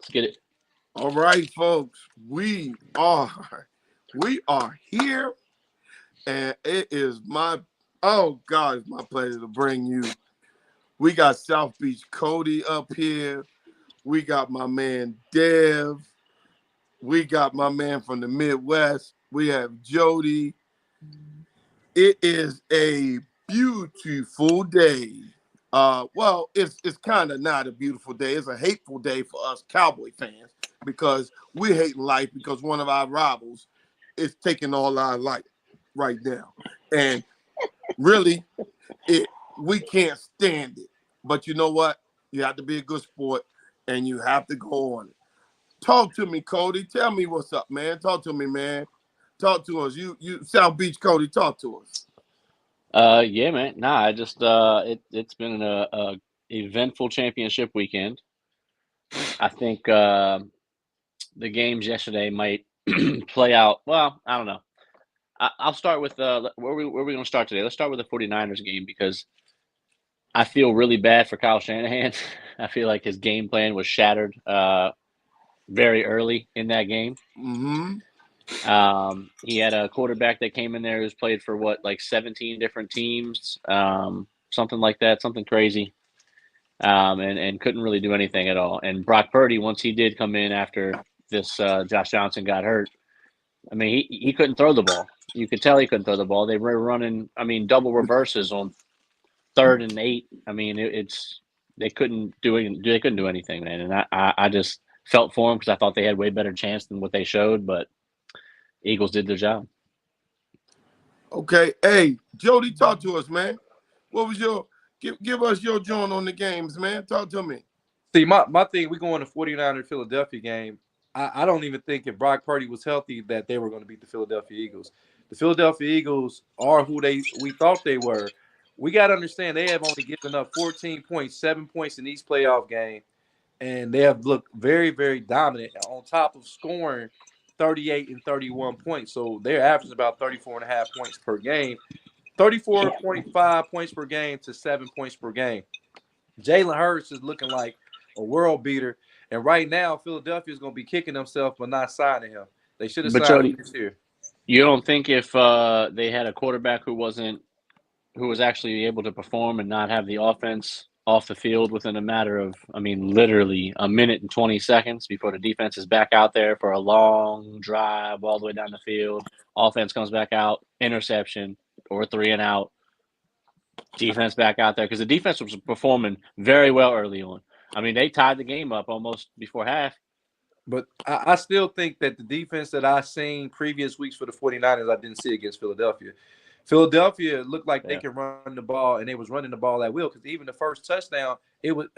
Let's get it. All right, folks, we are here, and it is it's my pleasure to bring you. We got South Beach Cody up here. We got my man Dev. We got my man from the Midwest. We have Jody. It is a beautiful day. Well, it's kind of not a beautiful day. It's a hateful day for us Cowboy fans because we're hating life because one of our rivals is taking all our life right now, and really, it we can't stand it. But you know what? You have to be a good sport, and you have to go on it. Talk to me, Cody. Tell me what's up, man. Talk to me, man. Talk to us. You South Beach Cody. Talk to us. Yeah, man. Nah, I just it's been a eventful championship weekend. I think the games yesterday might play out. Well, I don't know. I'll start with where we going to start today. Let's start with the 49ers game because I feel really bad for Kyle Shanahan. I feel like his game plan was shattered very early in that game. Mm-hmm. He had a quarterback that came in there who's played for what, like 17 different teams, something like that, something crazy, and couldn't really do anything at all. And Brock Purdy, once he did come in after this, Josh Johnson got hurt. I mean, he couldn't throw the ball. You could tell he couldn't throw the ball. They were running, I mean, double reverses on 3rd and 8. I mean, it's they couldn't do anything, man. And I just felt for them because I thought they had way better chance than what they showed, but Eagles did their job. Okay. Hey, Jody, talk to us, man. What was your give us your joint on the games, man? Talk to me. See, my thing, we going to 49er Philadelphia game. I don't even think if Brock Purdy was healthy that they were going to beat the Philadelphia Eagles. The Philadelphia Eagles are who we thought they were. We got to understand they have only given up 14.7 points in each playoff game, and they have looked very, very dominant on top of scoring 38 and 31 points. So they're averaging about 34.5 points per game, 34.5 points per game to 7 points per game. Jalen Hurts is looking like a world beater. And right now, Philadelphia is going to be kicking themselves but not signing him. They should have But signed him Jody, this year. you don't think if they had a quarterback who was actually able to perform and not have the offense off the field within a matter of, I mean, literally a minute and 20 seconds before the defense is back out there for a long drive all the way down the field, offense comes back out, interception or 3-and-out, defense back out there because the defense was performing very well early on. I mean, they tied the game up almost before half. But I still think that the defense that I seen previous weeks for the 49ers, I didn't see against Philadelphia. Philadelphia looked like they Yeah. could run the ball, and they was running the ball at will because even the first touchdown, it was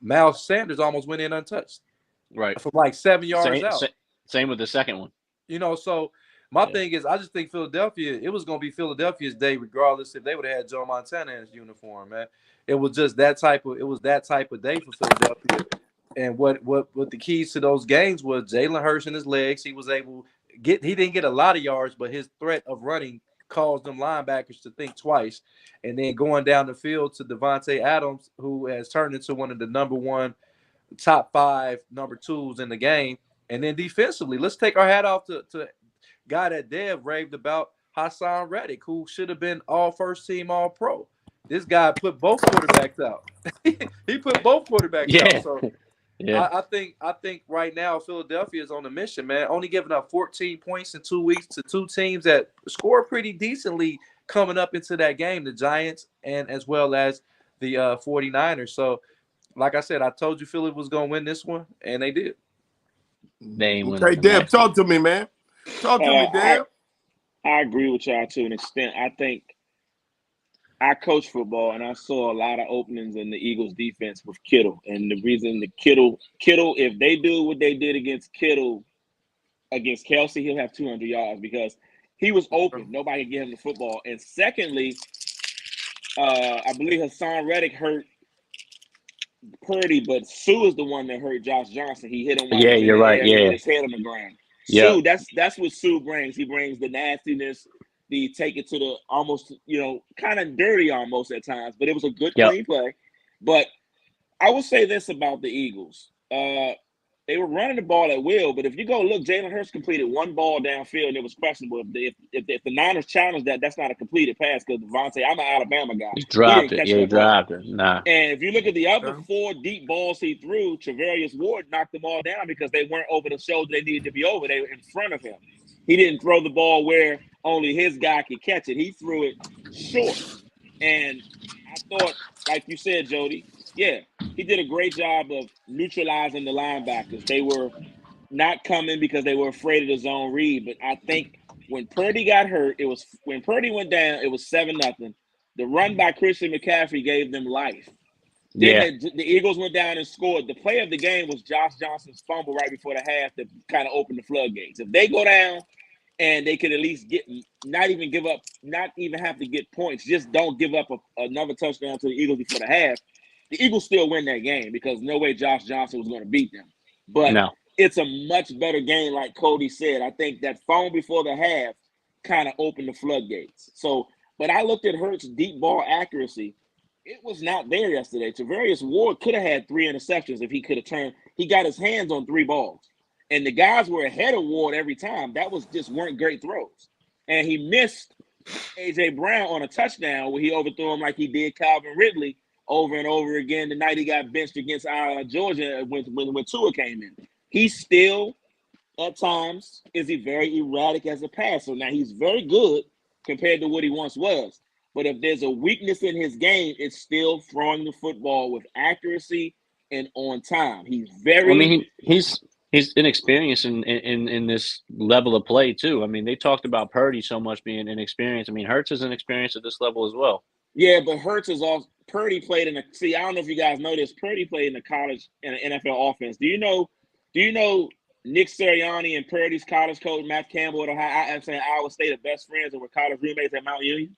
Miles Sanders almost went in untouched Right. from like 7 yards Same, out. same with the second one. So my Yeah. thing is, I just think Philadelphia, it was going to be Philadelphia's day, regardless if they would have had Joe Montana in his uniform, man. It was just that type of day for Philadelphia. And what the keys to those games was Jalen Hurts and his legs. He didn't get a lot of yards, but his threat of running caused them linebackers to think twice. And then going down the field to Devontae Adams, who has turned into one of the number one, top 5 number 2s in the game. And then defensively, let's take our hat off to guy that Dev raved about, Hassan Reddick, who should have been all first team, all pro. This guy put both quarterbacks out. He put both quarterbacks Yeah. out. So Yeah. I think right now Philadelphia is on a mission, man. Only giving up 14 points in 2 weeks to two teams that score pretty decently coming up into that game, the Giants and as well as the 49ers. So, like I said, I told you Philly was going to win this one, and they did. They ain't winning Okay, the Deb, next one. talk to me, man. Talk to me, I Deb. I agree with y'all to an extent. I think I coach football, and I saw a lot of openings in the Eagles' defense with Kittle, and the reason the Kittle, if they do what they did against Kittle against Kelsey, he'll have 200 yards because he was open. Nobody could get him the football. And secondly, I believe Hassan Reddick hurt Purdy, but Sue is the one that hurt Josh Johnson. He hit him while he Yeah, was in you're the right. air. He Yeah. hit his head on the ground. Yeah. Sue, that's what Sue brings. He brings the nastiness, the take it to the almost, kind of dirty almost at times. But it was a good, Yep. clean play. But I will say this about the Eagles. they were running the ball at will. But if you go look, Jalen Hurts completed one ball downfield and it was questionable. If the Niners challenged that, that's not a completed pass because Devontae, I'm an Alabama guy. He dropped didn't it. catch Yeah, he that ball. dropped it. Nah. And if you look at the other Yeah. 4 deep balls he threw, Travarius Ward knocked them all down because they weren't over the shoulder they needed to be over. They were in front of him. He didn't throw the ball where only his guy could catch it. He threw it short. And I thought, like you said, Jody, yeah, he did a great job of neutralizing the linebackers. They were not coming because they were afraid of the zone read. But I think when Purdy got hurt, when Purdy went down, it was 7-0. The run by Christian McCaffrey gave them life. Yeah. Then the Eagles went down and scored. The play of the game was Josh Johnson's fumble right before the half that kind of opened the floodgates. If they go down and they could at least not even have to get points, just don't give up another touchdown to the Eagles before the half, the Eagles still win that game because no way Josh Johnson was going to beat them. But No. it's a much better game, like Cody said. I think that fumble before the half kind of opened the floodgates. So, but I looked at Hurts' deep ball accuracy. It was not there yesterday. Travarius Ward could have had 3 interceptions if he could have turned. He got his hands on 3 balls. And the guys were ahead of Ward every time. That was just weren't great throws. And he missed A.J. Brown on a touchdown where he overthrew him like he did Calvin Ridley over and over again the night he got benched against Georgia when Tua came in. He still, at times, is very erratic as a passer. Now, he's very good compared to what he once was. But if there's a weakness in his game, it's still throwing the football with accuracy and on time. He's very. I mean, he's inexperienced in this level of play too. I mean, they talked about Purdy so much being inexperienced. I mean, Hurts is inexperienced at this level as well. Yeah, but Hurts is off. Purdy played in a. See, I don't know if you guys know this. Purdy played in a college in an NFL offense. Do you know Nick Sirianni and Purdy's college coach Matt Campbell at Iowa State are best friends and were college roommates at Mount Union?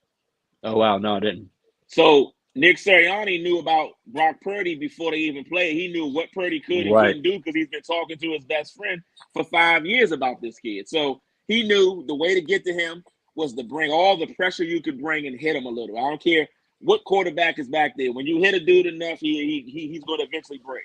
Oh wow, no, I didn't. So Nick Sirianni knew about Brock Purdy before they even played. He knew what Purdy could and couldn't do because he's been talking to his best friend for 5 years about this kid. So he knew the way to get to him was to bring all the pressure you could bring and hit him a little. I don't care what quarterback is back there. When you hit a dude enough, he's going to eventually break.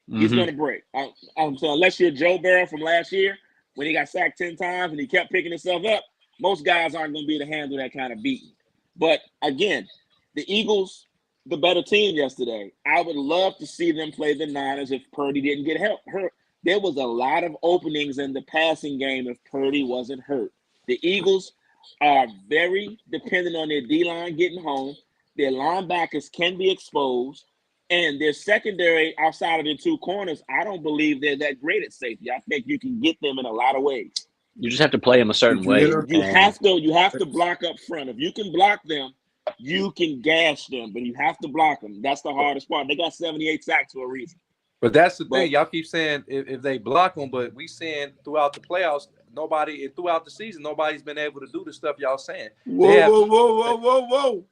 He's going to break. I'm saying, unless you're Joe Burrow from last year when he got sacked 10 times and he kept picking himself up, most guys aren't going to be able to handle that kind of beating. But again, the Eagles, the better team yesterday. I would love to see them play the Niners if Purdy didn't get hurt. There was a lot of openings in the passing game if Purdy wasn't hurt. The Eagles are very dependent on their D-line getting home. Their linebackers can be exposed. And their secondary outside of the 2 corners, I don't believe they're that great at safety. I think you can get them in a lot of ways. You just have to play them a certain way. You have to block up front. If you can block them, you can gash them, but you have to block them. That's the hardest part. They got 78 sacks for a reason. But that's the thing. Y'all keep saying if they block them, but we saying throughout the playoffs, throughout the season, nobody's been able to do the stuff y'all saying. Whoa.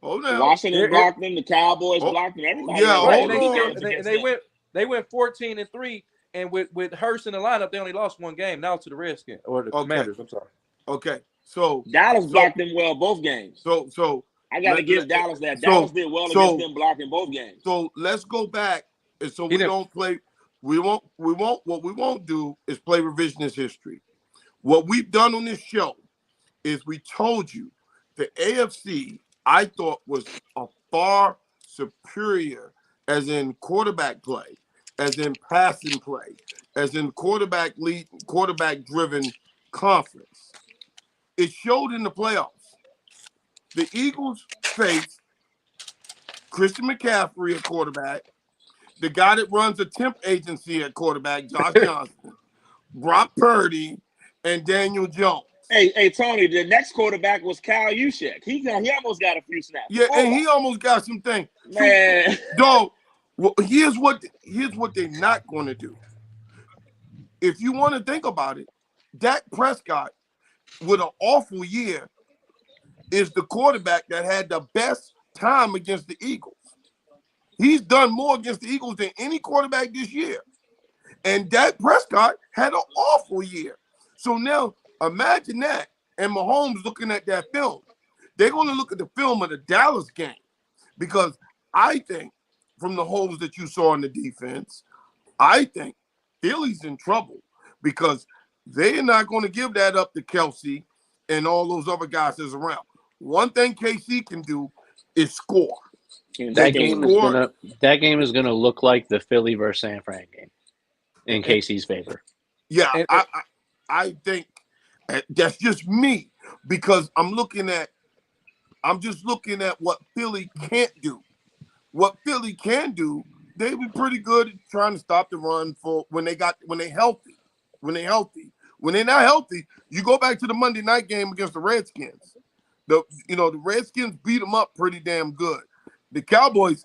Hold on. Washington blocked them. The Cowboys blocked them. Everybody. Yeah, right. They went 14-3, and with Hurst in the lineup, they only lost 1 game. Now to the Redskins or the Commanders. I'm sorry. Okay, so Dallas blocked them well both games. So I got to give Dallas that. Dallas did well against them blocking both games. So let's go back, and so we don't play. We won't. What we won't do is play revisionist history. What we've done on this show is we told you the AFC. I thought was a far superior, as in quarterback play, as in passing play, as in quarterback driven conference. It showed in the playoffs. The Eagles faced Christian McCaffrey at quarterback, the guy that runs a temp agency at quarterback, Josh Johnson, Brock Purdy, and Daniel Jones. Hey, Tony, the next quarterback was Kyle Juszczyk. He almost got a few snaps. Yeah, and he almost got some things. Man. Dog, well, here's what they're not going to do. If you want to think about it, Dak Prescott, with an awful year, is the quarterback that had the best time against the Eagles. He's done more against the Eagles than any quarterback this year. And Dak Prescott had an awful year. So now, imagine that, and Mahomes looking at that film. They're going to look at the film of the Dallas game because I think from the holes that you saw in the defense, I think Philly's in trouble because they're not going to give that up to Kelsey and all those other guys that's around. One thing KC can do is score. And That they game can- is gonna look like the Philly versus San Fran game in KC's favor. Yeah, And- I think that's just me because I'm just looking at what Philly can't do. What Philly can do, they be pretty good at trying to stop the run for when they healthy. When they're healthy. When they're not healthy, you go back to the Monday night game against the Redskins. The Redskins beat them up pretty damn good. The Cowboys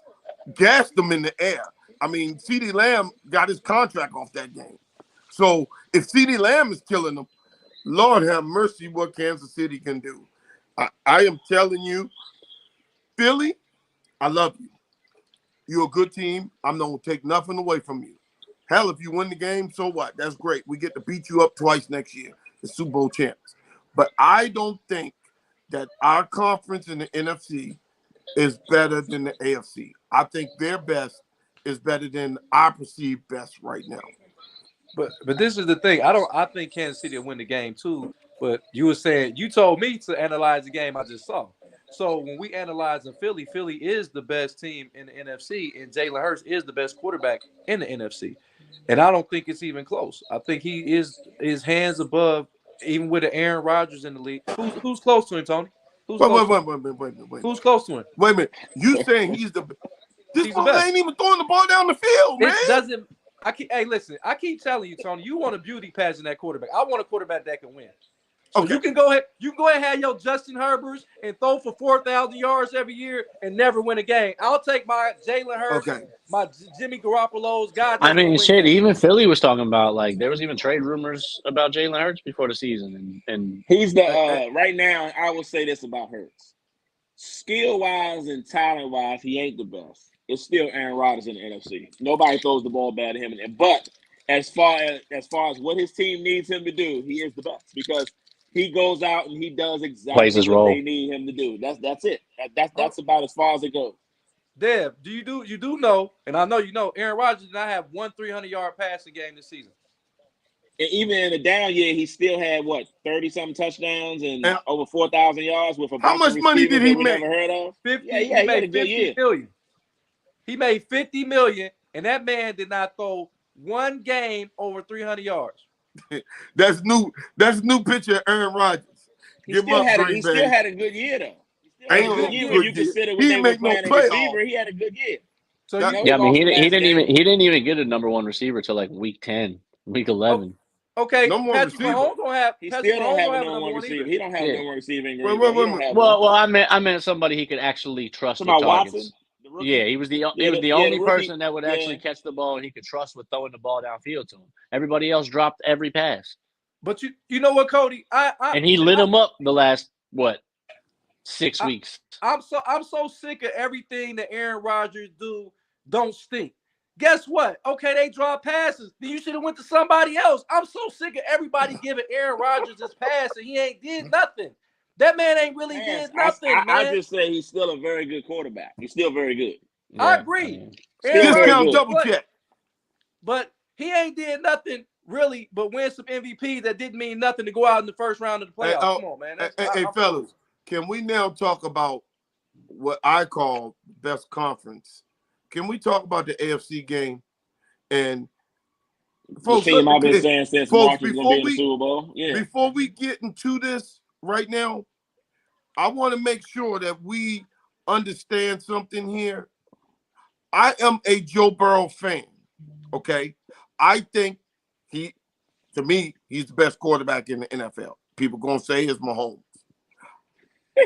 gassed them in the air. I mean, CeeDee Lamb got his contract off that game. So if CeeDee Lamb is killing them, Lord have mercy what Kansas City can do. I am telling you, Philly, I love you. You're a good team. I'm not going to take nothing away from you. Hell, if you win the game, so what? That's great. We get to beat you up twice next year, the Super Bowl champs. But I don't think that our conference in the NFC is better than the AFC. I think their best is better than our perceived best right now. But this is the thing. I think Kansas City will win the game too. But you told me to analyze the game I just saw. So when we analyze in Philly, Philly is the best team in the NFC, and Jalen Hurts is the best quarterback in the NFC. And I don't think it's even close. I think he is his hands above, even with the Aaron Rodgers in the league. Who's close to him, Tony? Wait. Who's close to him? Wait a minute. You saying he's the this He's the fool best. ain't even throwing the ball down the field, man. It doesn't. Listen. I keep telling you, Tony. You want a beauty pageant that quarterback. I want a quarterback that can win. So Okay. you can go ahead. You can go ahead and have your Justin Herberts and throw for 4,000 yards every year and never win a game. I'll take my Jalen Hurts, Okay. my Jimmy Garoppolo's. God, I mean, shit. Even Philly was talking about like there was even trade rumors about Jalen Hurts before the season, and He's the right now. I will say this about Hurts: skill wise and talent wise, he ain't the best. It's still Aaron Rodgers in the NFC. Nobody throws the ball bad to him. But as far as what his team needs him to do, he is the best because he goes out and he does exactly Plays his what role. they need him to do. That's it. That's about as far as it goes. Dev, you do know, and I know you know, Aaron Rodgers did not have one 300-yard passing game this season. And even in the down year, he still had 30-something touchdowns and And over 4,000 yards with a how bunch much of money did receivers he that we make? never heard of. 50. Yeah, He he had a made good 50 year. million. He made $50 million, and that man did not throw one game over 300 yards. That's new picture of Aaron Rodgers. He Give still up, had Green Bay. a good year though. He still Ain't had a no good year good when you year. consider He when they ain't were make no playing a playoffs. receiver. He had a good year. So That- you, yeah, I mean, lost he the last didn't game. even get a number one receiver till like week 10, week 11. okay, No more Patrick receiver. Mahomes don't have. He Patrick still Mahomes don't have a have number one receiver. either. He don't have a Yeah. number one receiver in Wait, Green wait, Bay. He wait, don't wait. have Well, one. I meant somebody he could actually trust with Talking about targets. Watson, the rookie? Yeah, he was the the only rookie. person that would actually Yeah. catch the ball and he could trust with throwing the ball downfield to him. Everybody else dropped every pass, But you know what, Cody? and he lit him up the last 6 weeks. I'm so sick of everything that Aaron Rodgers don't stink. Guess what? Okay, they draw passes. Then you should have went to somebody else. I'm so sick of everybody giving Aaron Rodgers his pass and he ain't did nothing. That man ain't really did nothing, man. I just say he's still a very good quarterback. He's still very good. I Yeah, agree. yeah. Aaron Still very Discount good. double check. But he ain't did nothing really but win some MVP that didn't mean nothing to go out in the first round of the playoffs. Come on, man. Hey, I'm fellas, can we now talk about what I call best conference? Can we talk about the AFC game? And The team I've been saying since folks, March is going to be in the Super Bowl. Yeah. before we get into this right now, I want to make sure that we understand something here. I am a Joe Burrow fan, okay? I think he's the best quarterback in the NFL. People going to say it's Mahomes.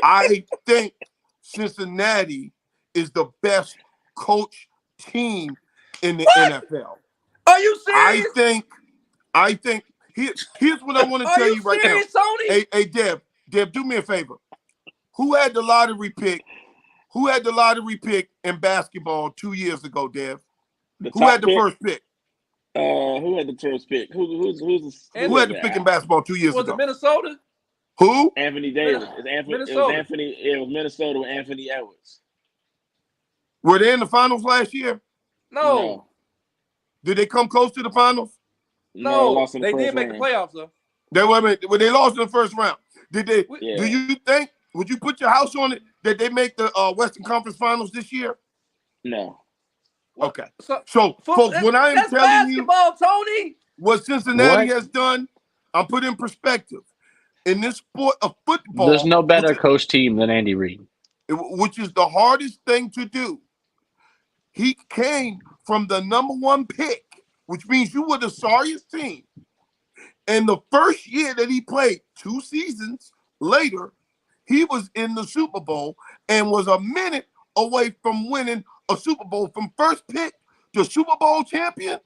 I think Cincinnati is the best coach team in the NFL. Are you serious? I think here's what I want to Are tell you you right now. serious, Tony? Hey, Deb, do me a favor. Who had the lottery pick? Who had the lottery pick in basketball 2 years ago, Deb? Who had the first pick? Who had the first pick? Who had the pick in basketball 2 years Was ago? it Minnesota? Who? Anthony Davis. Minnesota. It was Minnesota with Anthony Edwards. Were they in the finals last year? No. Did they come close to the finals? No, lost in the they first did make the round. playoffs though. When they lost in the first round. Did they? Yeah. Do you think? Would you put your house on it that they make the Western Conference Finals this year? No. Okay. So, So, folks, what I am that's telling you, basketball, Tony. what Cincinnati What? has done, I'm put in perspective. In this sport of football, There's no better coach team than Andy Reid. which is the hardest thing to do. He came from the number 1 pick, which means you were the sorriest team. And the first year that he played, 2 seasons later, he was in the Super Bowl and was a minute away from winning a Super Bowl from first pick to Super Bowl champion.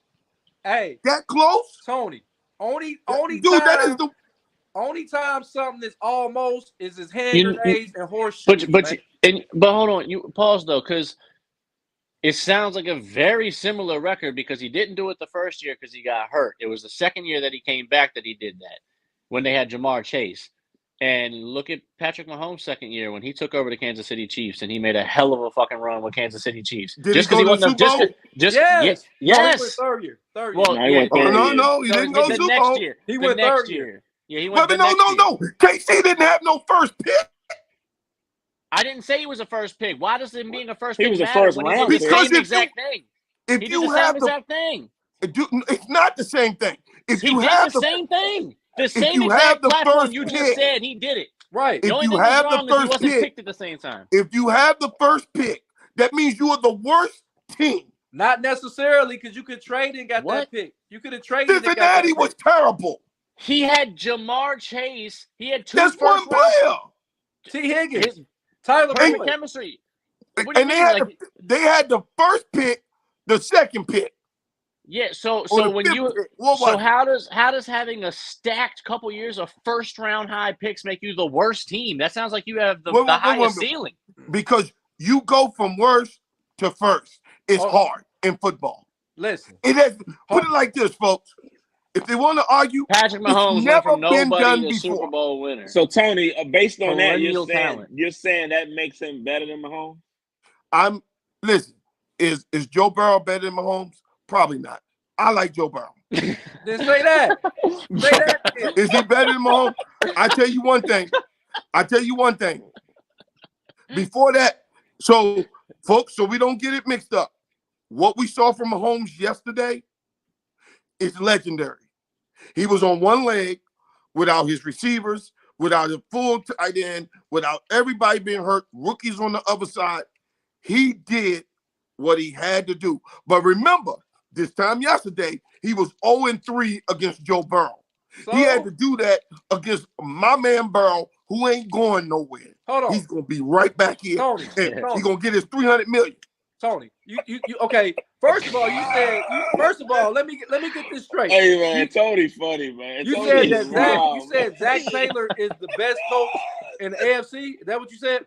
Hey, That close? Tony. Only Dude, time, that is the only time something is almost is his hand You- grenades and horseshoes. But hold on, you pause though, because it sounds like a very similar record because he didn't do it the first year because he got hurt. It was the second year that he came back that he did that when they had Jamar Chase. And look at Patrick Mahomes' second year when he took over the Kansas City Chiefs and he made a hell of a fucking run with Kansas City Chiefs. Did just he go because to the Super Bowl? Yes. Yes. No, he went third year. Well, No, he went Oh, third no, year. no, he didn't go to the Super next Bowl. year. He The went next third year. year. Yeah, he went But the next year. no. KC didn't have no first pick. I didn't say he was a first pick. Why does him being a first He pick was a matter first when he round did the pick. Because same if exact thing? If He did you the have same the, exact thing. it's not the same thing. If He you did have the same thing. The same you have exact the platform first you just pick, said, he did it. Right. The if only you thing that's have the wrong is he first wasn't pick, picked at the same time. if you have the first pick, that means you are the worst team. Not necessarily because you could trade and got What? that pick. You could have traded and got that Cincinnati pick. was terrible. He had Jamar Chase. He had 2 That's one first round. player. T. Higgins. His Tyler perfect Boyd. chemistry. What do you And they mean? had Like, they had the first pick, the second pick. yeah. So or the when fifth you pick. What so was it? how does having a stacked couple years of first round high picks make you the worst team? That sounds like you have the highest ceiling. Because you go from worst to first. It's Oh. hard in football. Listen. It has, put it like this, folks. If they want to argue, Patrick Mahomes went never from been nobody done to before. Super Bowl winner. So Tony, based on that, Perennial talent. you're saying that makes him better than Mahomes? Listen, is Joe Burrow better than Mahomes? Probably not. I like Joe Burrow. Then say that. Say that. Then. Is he better than Mahomes? I tell you one thing. Before that, so folks, so we don't get it mixed up. What we saw from Mahomes yesterday is legendary. He was on one leg without his receivers, without a full tight end, without everybody being hurt, rookies on the other side. He did what he had to do. But remember, this time yesterday, he was 0-3 against Joe Burrow. So, He had to do that against my man Burrow, who ain't going nowhere. hold on. He's gonna be right back here, Tony. and Tony. he's gonna get his $300 million. Tony. You okay. First of all, let me get this straight. Hey man, Tony's funny, man. You Tony said is that wild, you said Zach Taylor is the best coach in the AFC. Is that what you said?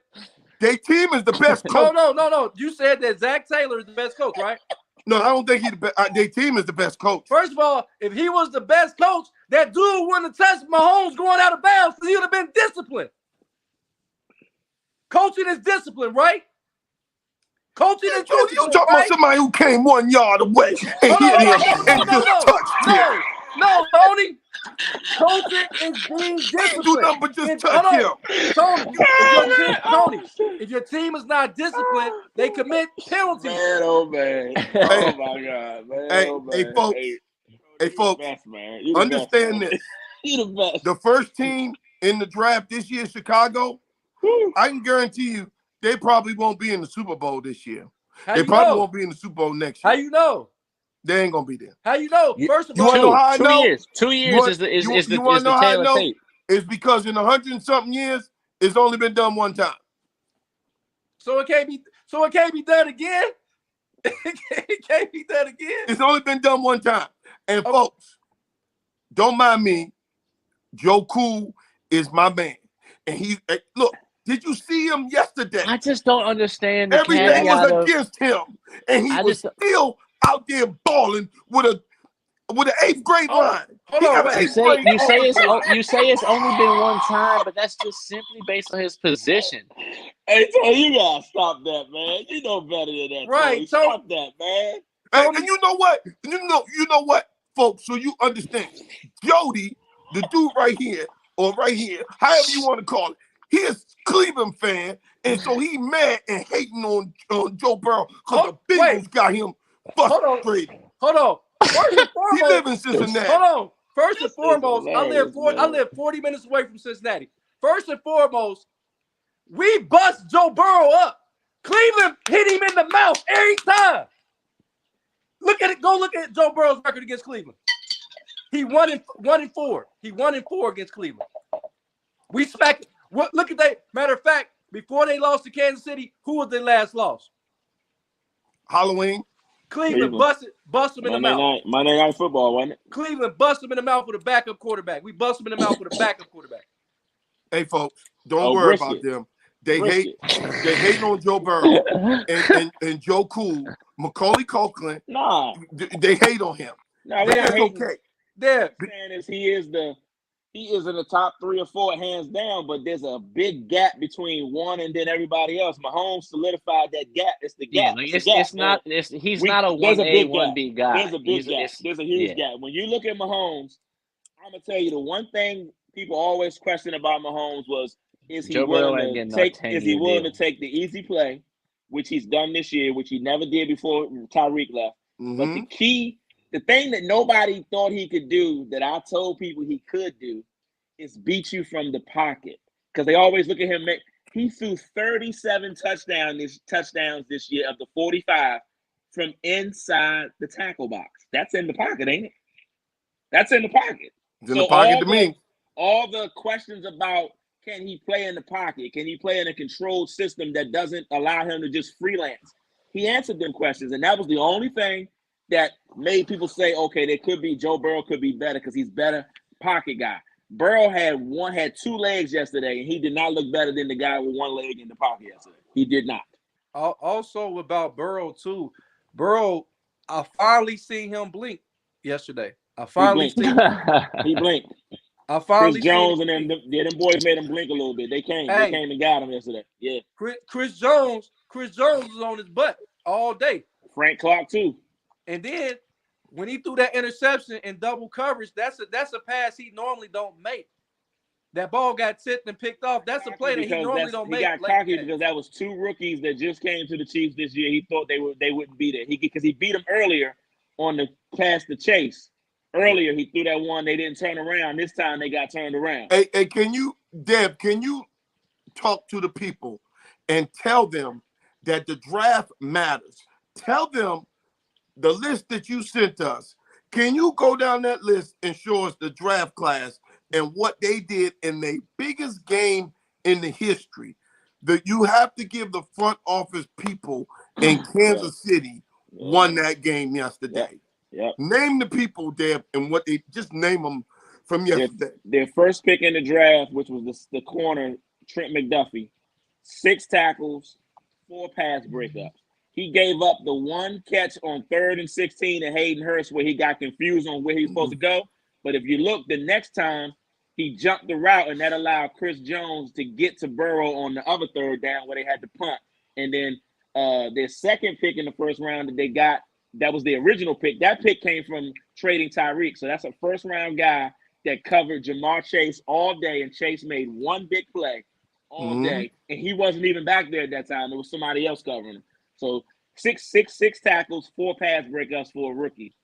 Their team is the best coach. No. You said that Zach Taylor is the best coach, right? No, I don't think he's the best. Their team is the best coach. First of all, if he was the best coach, that dude wouldn't have touched Mahomes going out of bounds because he would have been disciplined. Coaching is discipline, right? Coaching is You discipline, talking right? about somebody who came 1 yard away and hit him and just touched him. No, Tony. Coaching is being Do disciplined. nothing but just If- touch hold him. Tony, if your team is not disciplined, they commit penalties. Man, oh man. Oh my God, man. Hey, oh, man. hey, folks. You Hey, the folks, best, man. You the understand best, man. this. You the best. The first team in the draft this year, Chicago, Woo. I can guarantee you they probably won't be in the Super Bowl this year. How They you probably know? won't be in the Super Bowl next How year. you know? They ain't gonna be there. How you know? First of You all, wanna know how I know? 2 years. 2 years want- is the you wanna know how I Taylor know? tape. It's because in 100 and something years, it's only been done one time. so it can't be done again. It can't be done again. It's only been done one time. And Okay. folks, don't mind me. Joe Cool is my man. And look, did you see him yesterday? I just don't understand the Everything caveat was of against him. And he I was just- still out there balling with an 8th grade Hold on, line. hold He on, got wait. an you 8th say grade you say line. it's only been one time, but that's just simply based on his position. Hey, Tony, you gotta stop that, man. You know better than that. Right, Tony. so- Stop that, man. And you know what? You know what? folks, so you understand. Jody, the dude right here, or right here, however you want to call it, he is a Cleveland fan, and so he mad and hating on Joe Burrow because the Bengals got him frustrated. Hold on. First and foremost, He live in Cincinnati. hold on. First and This is foremost, I hilarious, live 40 minutes away from Cincinnati. First and foremost, we bust Joe Burrow up. Cleveland hit him in the mouth every time. Look at it. Go look at Joe Burrow's record against Cleveland. He won in 4. He 1-4 against Cleveland. We smacked. Look at that. Matter of fact, before they lost to Kansas City, who was their last loss? Halloween. Cleveland bust him in the mouth. Monday Night Football, wasn't it? Cleveland bust him in the mouth with a backup quarterback. We bust him in the mouth with a backup quarterback. Hey, folks, don't worry about them. They hate on Joe Burrow and Joe Cool, Macaulay Culkin. Nah, they hate on him. nah, That's okay. okay. There. Saying is he is in the top 3 or 4 hands down, but there's a big gap between one and then everybody else. Mahomes solidified that gap. It's the gap. He's there's not a there's 1A, 1B guy. a big gap. There's a huge gap. When you look at Mahomes, I'm gonna tell you the one thing people always question about Mahomes was is he willing to take the easy play, which he's done this year, which he never did before Tyreek left. But the thing that nobody thought he could do that I told people he could do is beat you from the pocket. Because they always look at him. He threw 37 touchdowns this year of the 45 from inside the tackle box. That's in the pocket, ain't it? That's in the pocket. It's in the pocket to me. All the questions about can he play in the pocket? Can he play in a controlled system that doesn't allow him to just freelance? He answered them questions, and that was the only thing that made people say, okay, Joe Burrow could be better because he's better pocket guy. Burrow had 2 legs yesterday, and he did not look better than the guy with 1 leg in the pocket yesterday. He did not. Also about Burrow too. Burrow, I finally seen him blink yesterday. He blinked. I finally Chris Jones and them boys made him blink a little bit. They came and got him yesterday. Yeah. Chris Jones was on his butt all day. Frank Clark too. And then when he threw that interception in double coverage, that's a pass he normally don't make. That ball got tipped and picked off. That's a play that he normally don't make. He got cocky because that was 2 rookies that just came to the Chiefs this year. He thought they wouldn't be there. Because he beat them earlier on the pass to Chase. Earlier he threw that one. They didn't turn around. This time they got turned around. Hey, Deb, can you talk to the people and tell them that the draft matters? Tell them the list that you sent us. Can you go down that list and show us the draft class and what they did in the biggest game in the history? That you have to give the front office people in Kansas City won that game yesterday. Yep. Name the people, Deb, and what they just name them from yesterday. Their first pick in the draft, which was the corner, Trent McDuffie, 6 tackles, 4 pass breakups. He gave up the 1 catch on 3rd and 16 to Hayden Hurst where he got confused on where he was supposed to go. But if you look, the next time he jumped the route, and that allowed Chris Jones to get to Burrow on the other 3rd down where they had to punt. And then their second pick in the first round that they got, that was the original pick. That pick came from trading Tyreek. So that's a first-round guy that covered Jamar Chase all day, and Chase made 1 big play all day. And he wasn't even back there at that time. It was somebody else covering him. So 6 tackles, 4 pass breakups for a rookie.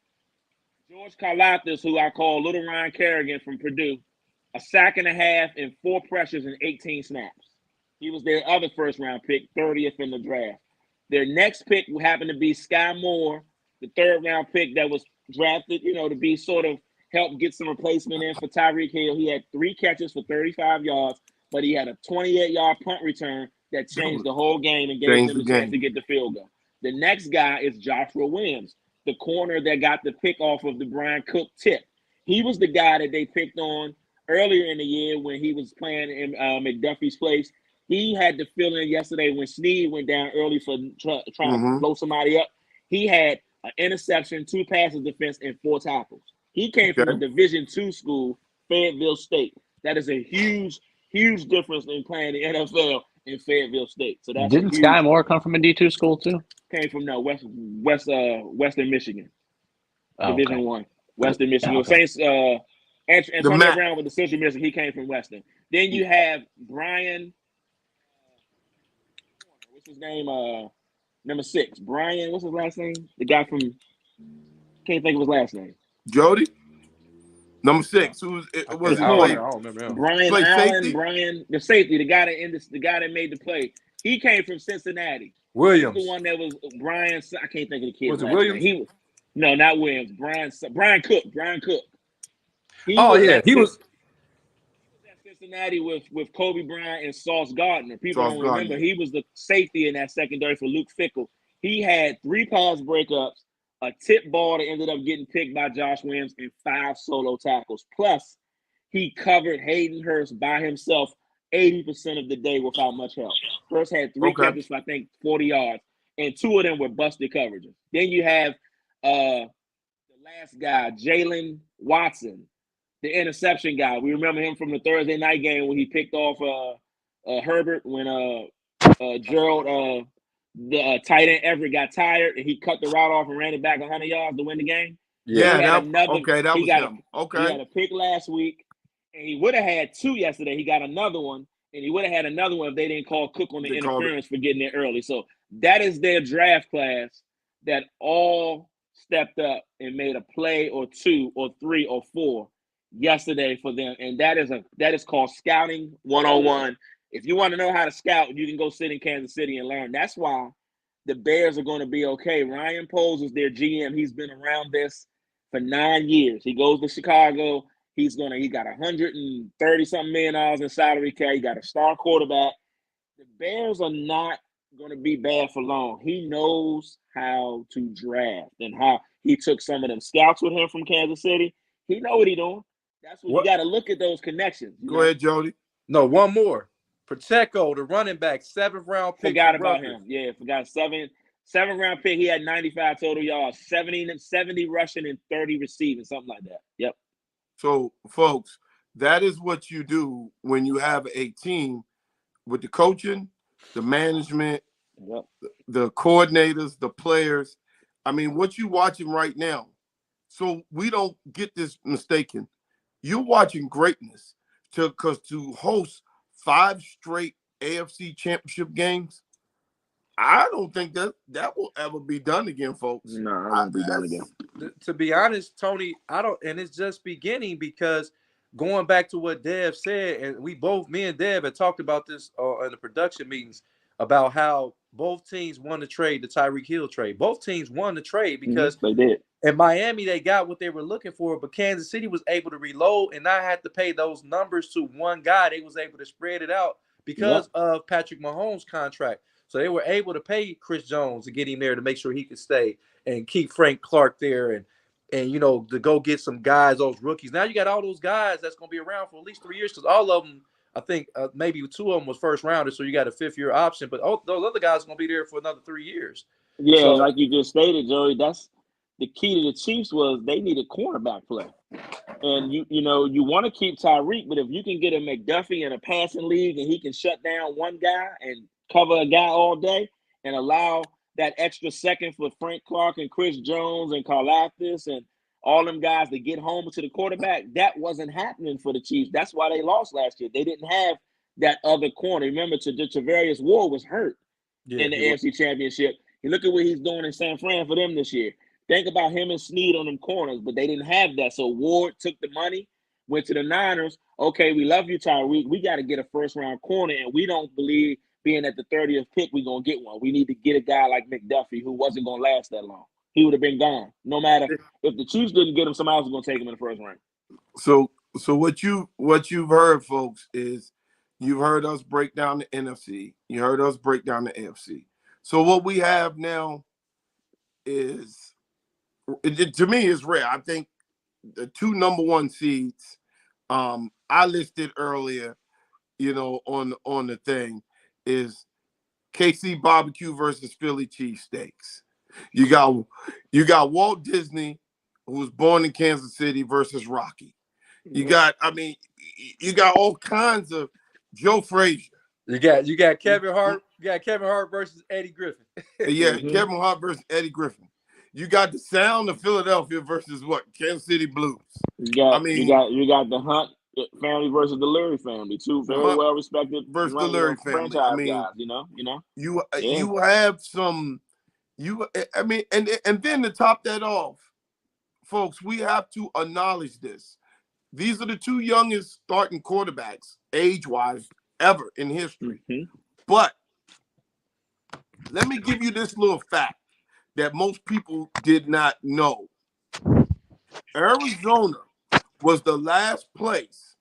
George Karlaftis, who I call Little Ryan Kerrigan from Purdue, a sack and a half and 4 pressures and 18 snaps. He was their other first-round pick, 30th in the draft. Their next pick happened to be Sky Moore, the 3rd-round pick that was drafted, to be sort of help get some replacement in for Tyreek Hill. He had 3 catches for 35 yards, but he had a 28-yard punt return that changed the whole game and gave him a chance to get the field goal. The next guy is Joshua Williams, the corner that got the pick off of the Brian Cook tip. He was the guy that they picked on earlier in the year when he was playing in McDuffie's place. He had the feeling yesterday when Snead went down early for trying to blow somebody up. He had an interception, 2 passes defense, and 4 tackles. He came from a Division II school, Fayetteville State. That is a huge, huge difference in playing the NFL in Fayetteville State. So that's didn't Sky Moore come from a D2 school too? Came from Western Michigan, Division I. Western Michigan. Saints. Antonio Mac. Brown with the Central Michigan. He came from Western. Then you have Brian. What's his name? Number 6. Brian. What's his last name? The guy from. Can't think of his last name. Jody. Number 6. Who was it? I Was don't it remember him. Brian Play Allen. safety? Brian, the safety, the guy that made the play. He came from Cincinnati. Williams. He's the one that was Brian. I can't think of the kid. Was it Williams? He was. No, not Williams. Brian Cook. He was at Cincinnati with Kobe Bryant and Sauce Gardner. People don't remember. He was the safety in that secondary for Luke Fickell. He had 3 pass breakups, a tip ball that ended up getting picked by Josh Williams, and 5 solo tackles. Plus, he covered Hayden Hurst by himself 80% of the day without much help. Hurst had 3 catches for, I think, 40 yards, and 2 of them were busted coverages. Then you have the last guy, Jalen Watson, the interception guy. We remember him from the Thursday night game when he picked off Herbert when Gerald, the tight end Everett, got tired and he cut the route off and ran it back 100 yards to win the game. Yeah, that was him. He had a pick last week, and he would have had 2 yesterday. He got another one, and he would have had another one if they didn't call Cook on the interference for getting there early. So that is their draft class that all stepped up and made a play or 2 or 3 or 4 yesterday for them, and that is called scouting 101. If you want to know how to scout, you can go sit in Kansas City and learn. That's why the Bears are going to be okay. Ryan Poles is their GM. He's been around this for 9 years. He goes to Chicago. He got $130-something million in salary cap. He got a star quarterback. The Bears are not going to be bad for long. He knows how to draft and how he took some of them scouts with him from Kansas City. He know what he's doing. That's what you got to look at, those connections. Go ahead, Jody. No, one more. Pacheco, the running back, 7th round pick. Forgot about him. Yeah, forgot 7th round pick. He had 95 total yards, 70 rushing and 30 receiving, something like that. Yep. So, folks, that is what you do when you have a team with the coaching, the management, the coordinators, the players. I mean, what you watching right now. So we don't get this mistaken. You're watching greatness because to host 5 straight AFC championship games, I don't think that will ever be done again, folks. No, it won't be done again. To be honest, Tony, I don't, and it's just beginning because going back to what Dev said, and me and Dev had talked about this in the production meetings about how both teams won the trade, the Tyreek Hill trade. Both teams won the trade because they did. In Miami, they got what they were looking for, but Kansas City was able to reload and not have to pay those numbers to one guy. They was able to spread it out because of Patrick Mahomes' contract. So they were able to pay Chris Jones to get him there to make sure he could stay and keep Frank Clark there and to go get some guys, those rookies. Now you got all those guys that's going to be around for at least 3 years because all of them, I think maybe 2 of them was first rounders, so you got a 5th-year option. But those other guys are going to be there for another 3 years. Yeah, so, like you just stated, Joey, that's the key to the Chiefs was they needed cornerback play. And you want to keep Tyreek, but if you can get a McDuffie in a passing league and he can shut down one guy and cover a guy all day and allow that extra second for Frank Clark and Chris Jones and Karlaftis and all them guys to get home to the quarterback, that wasn't happening for the Chiefs. That's why they lost last year. They didn't have that other corner. Remember, Javarius Ward was hurt in the AFC Championship. You look at what he's doing in San Fran for them this year. Think about him and Snead on them corners, but they didn't have that. So Ward took the money, went to the Niners. Okay, we love you, Tyreek. We got to get a first-round corner, and we don't believe being at the 30th pick, we're going to get one. We need to get a guy like McDuffie who wasn't going to last that long. He would have been gone. No matter if the Chiefs didn't get him, somebody else was going to take him in the first round. So what you've heard, folks, is you've heard us break down the NFC. You heard us break down the AFC. So what we have now is, to me, is rare. I think the 2 number 1 seeds, I listed earlier, on the thing, is KC Barbecue versus Philly cheesesteaks. You got Walt Disney, who was born in Kansas City, versus Rocky. You got all kinds of Joe Frazier. You got Kevin Hart. You got Kevin Hart versus Eddie Griffin. Yeah, Kevin Hart versus Eddie Griffin. You got the sound of Philadelphia versus what? Kansas City Blues. You got I mean, you got the Hunt family versus the Lurie family, two very Hunt well respected versus the Lurie family. franchise I mean, guys. you Yeah. have some. I mean, and then to top that off, folks, we have to acknowledge this. These are the two youngest starting quarterbacks, age-wise, ever in history. Mhm. But let me give you this little fact that most people did not know. Arizona was the last place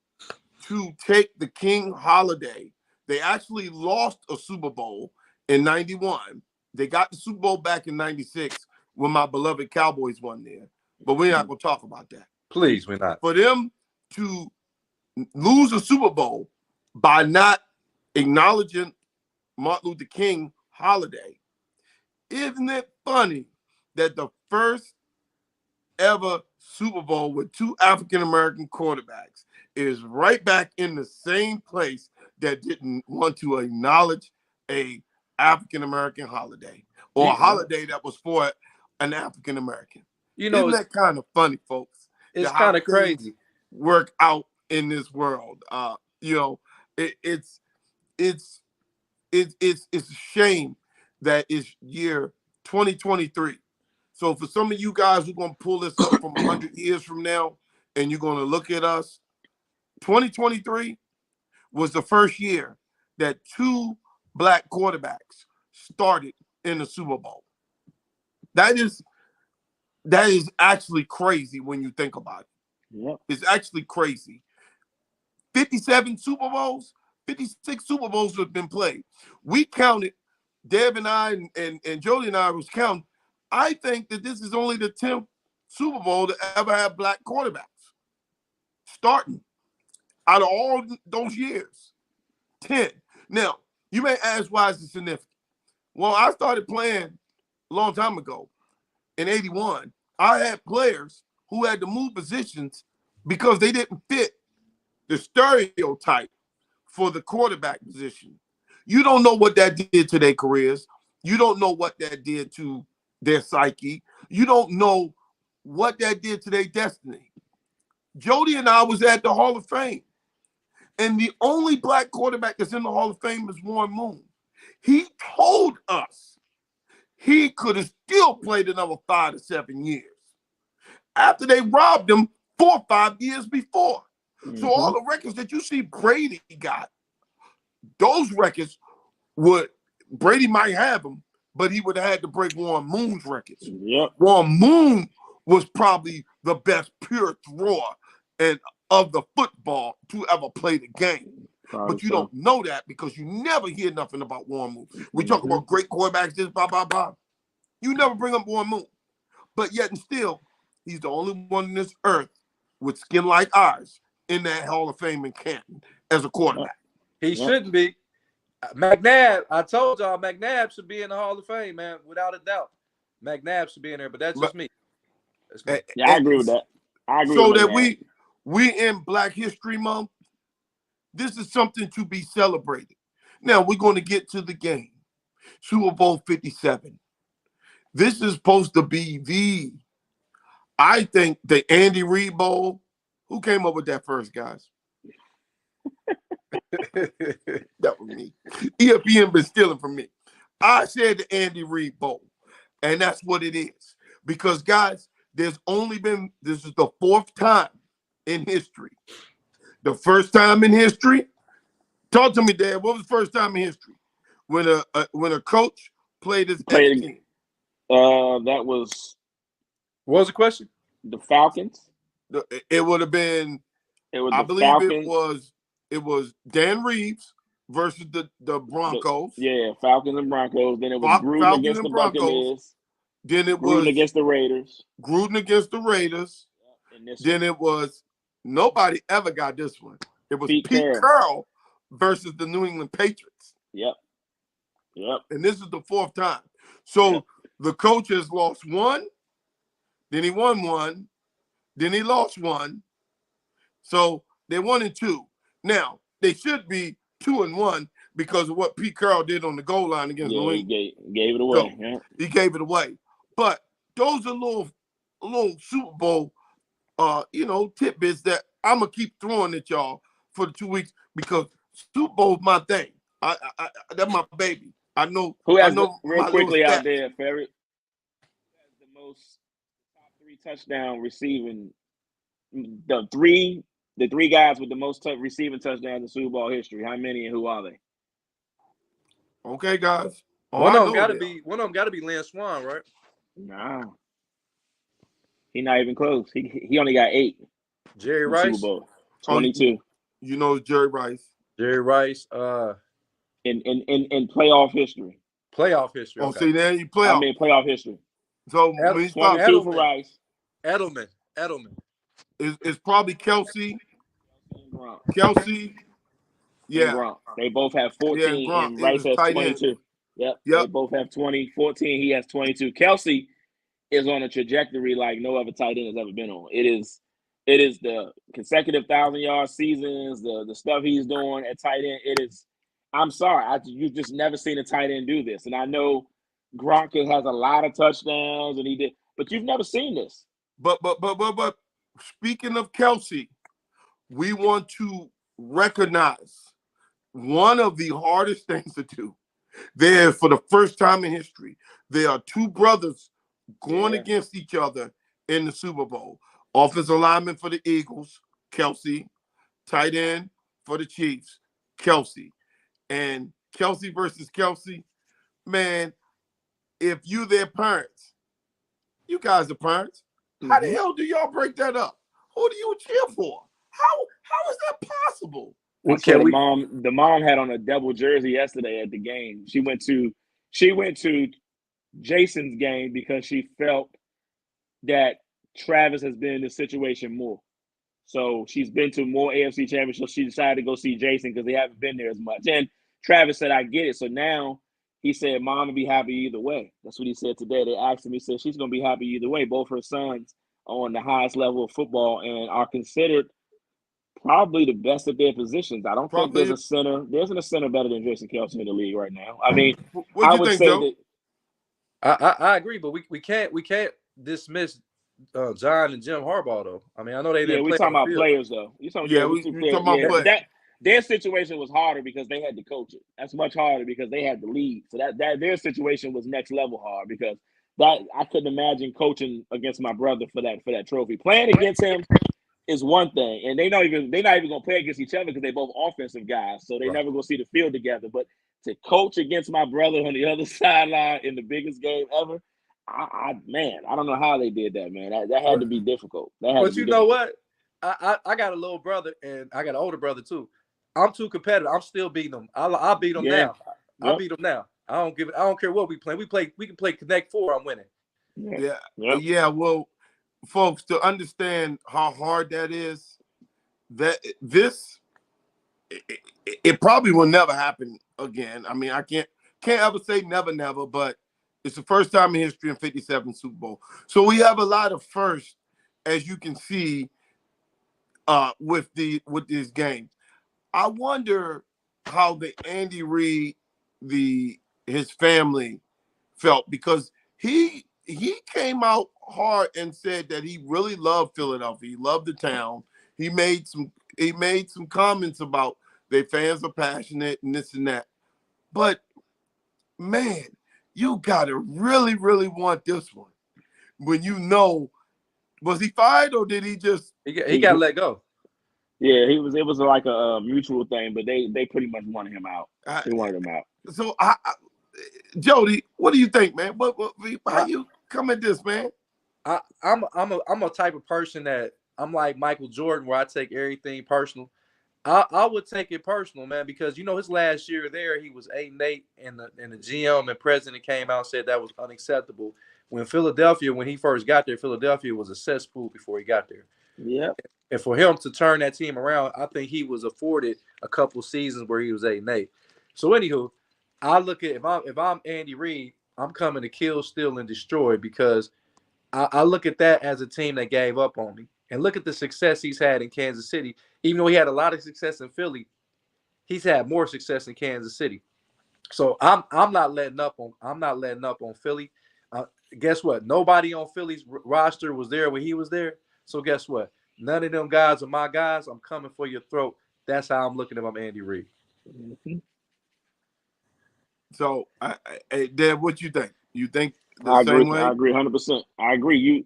to take the King holiday. They actually lost a Super Bowl in 91. They got the Super Bowl back in 96 when my beloved Cowboys won there. But we're not going to talk about that. Please, we're not. For them to lose a Super Bowl by not acknowledging Martin Luther King holiday, isn't it funny that the first ever Super Bowl with two African-American quarterbacks is right back in the same place that didn't want to acknowledge a African-American holiday or a holiday that was for an African-American? Isn't that kind of funny, folks? It's kind of crazy. Work out in this world. It's a shame that it's year 2023. So for some of you guys who are going to pull this up from 100 years from now and you're going to look at us, 2023 was the first year that two black quarterbacks started in the Super Bowl. That is actually crazy when you think about it. Yep. It's actually crazy. 57 Super Bowls, 56 Super Bowls have been played. We counted, Deb and I and Jody and I was counting. I think that this is only the 10th Super Bowl to ever have black quarterbacks starting out of all those years. 10. Now, you may ask, why is it significant? Well, I started playing a long time ago in 81. I had players who had to move positions because they didn't fit the stereotype for the quarterback position. You don't know what that did to their careers. You don't know what that did to their psyche. You don't know what that did to their destiny. Jody and I was at the Hall of Fame. And the only black quarterback that's in the Hall of Fame is Warren Moon. He told us he could have still played another 5 to 7 years after they robbed him 4 or 5 years before. Mm-hmm. So all the records that you see Brady got, those records Brady might have them, but he would have had to break Warren Moon's records. Yep. Warren Moon was probably the best pure thrower and of the football to ever play the game. But you don't know that because you never hear nothing about Warren Moon. We talk about great quarterbacks, this, blah, blah, blah. You never bring up Warren Moon. But yet and still, he's the only one on this earth with skin like ours in that Hall of Fame in Canton as a quarterback. He shouldn't be. McNabb, I told y'all McNabb should be in the Hall of Fame, man, without a doubt. McNabb should be in there, but that's just me. That's me. Yeah, I agree with that. I agree so with that McNabb. we in Black History Month, this is something to be celebrated. Now we're going to get to the game. Super Bowl 57. This is supposed to be I think the Andy Reid Bowl. Who came up with that first, guys? That was me. ESPN been stealing from me. I said the Andy Reid Bowl, and that's what it is. Because, guys, this is the 4th time in history. The first time in history, talk to me, Dad. What was the first time in history when a coach played his team? That was. What was the question? The Falcons. It would have been. I believe Falcons. it was Dan Reeves versus the Broncos. Falcons and Broncos. Then it was Gruden against the Buccaneers. Then it Gruden was against the Raiders. Gruden against the Raiders. Then it was nobody ever got this one. It was Pete Carroll versus the New England Patriots. Yep. And this is the 4th time. So the coach has lost 1, then he won 1, then he lost 1. So they're 1-2. Now they should be 2-1 because of what Pete Carroll did on the goal line against New England. He gave it away. So he gave it away. But those are little Super Bowl, tidbits that I'm gonna keep throwing at y'all for the 2 weeks because Super Bowl is my thing. I that's my baby. I know. Who I has know real my little quickly out stats. there, Ferret? Who has the most top 3 touchdown receiving? The three guys with the most receiving touchdowns in Super Bowl history. How many and who are they? Okay, guys. One I of them know got to be Lance Swan, right? Nah, he's not even close. He only got 8 Jerry in the Super Rice. Bowl. Oh, 22 you know Jerry Rice. Jerry Rice. in playoff history. Playoff history. Oh, Okay. see, there you play I off. mean playoff history. So when you start, 22 for Rice. Edelman. it's probably Kelsey. And Gronk. Kelsey. Yeah. And Gronk. They both have 14 Yeah, and Gronk. and He Rice was has tight end. 22. Yep. They both have 14. He has 22. Kelsey is on a trajectory like no other tight end has ever been on. It is the consecutive 1,000-yard seasons, the stuff he's doing at tight end. It is. I'm sorry, you've just never seen a tight end do this. And I know Gronk has a lot of touchdowns, and he did, but you've never seen this. But speaking of Kelsey, we want to recognize one of the hardest things to do. There, for the first time in history, there are 2 brothers going against each other in the Super Bowl. Offensive lineman for the Eagles, Kelsey. Tight end for the Chiefs, Kelsey. And Kelsey versus Kelsey, man, if you their parents, you guys are parents, how the hell do y'all break that up? Who do you cheer for? How is that possible? The mom had on a double jersey yesterday at the game. She went to Jason's game because she felt that Travis has been in this situation more. So she's been to more AFC championships. She decided to go see Jason because they haven't been there as much. And Travis said, I get it. So now he said, Mom will be happy either way. That's what he said today. They asked him, he said, she's going to be happy either way. Both her sons are on the highest level of football and are considered probably the best at their positions. I don't think there's a center. There isn't a center better than Jason Kelce in the league right now. I mean, I would say Joe? that I agree, but we can't dismiss John and Jim Harbaugh though. I mean, I know they didn't. Yeah, we're talking about players though. We talking about players. Their situation was harder because they had to coach it. That's much harder because they had to lead. So that their situation was next level hard because that I couldn't imagine coaching against my brother for that trophy. Playing against him is one thing, and they're not even gonna play against each other because they're both offensive guys, so they never gonna see the field together. But to coach against my brother on the other sideline in the biggest game ever, I don't know how they did that, man. That had to be difficult. But you know what? I got a little brother and I got an older brother too. I'm too competitive. I'm still beating them. I'll beat them now. I'll beat them now. I don't care what we play. We can play Connect 4. I'm winning. Yeah. Well, folks, to understand how hard that is, it probably will never happen again. I mean, I can't ever say never, but it's the first time in history in 57 Super Bowl. So we have a lot of firsts, as you can see, with these games. I wonder how the Andy Reid, his family felt, because he came out hard and said that he really loved Philadelphia. He loved the town. He made some comments about their fans are passionate and this and that. But man, you gotta really, really want this one. When you know, was he fired or did he just? He got let go. Yeah, he was. It was like a mutual thing, but they pretty much wanted him out. They wanted him out. So, Jody, what do you think, man? How you come at this, man? I'm a type of person that I'm like Michael Jordan, where I take everything personal. I would take it personal, man, because his last year there, he was 8-8, and the GM and president came out and said that was unacceptable. When he first got there, Philadelphia was a cesspool before he got there. Yeah. And for him to turn that team around, I think he was afforded a couple seasons where he was 8-8. So anywho, I look at if I'm Andy Reid, I'm coming to kill, steal, and destroy, because I look at that as a team that gave up on me. And look at the success he's had in Kansas City. Even though he had a lot of success in Philly, he's had more success in Kansas City. So I'm not letting up on Philly. guess what? Nobody on Philly's roster was there when he was there. So guess what? None of them guys are my guys. I'm coming for your throat. That's how I'm looking at my Andy Reid. Mhm. So, Dad, what you think? You think the I same agree. way? I agree 100%. I agree.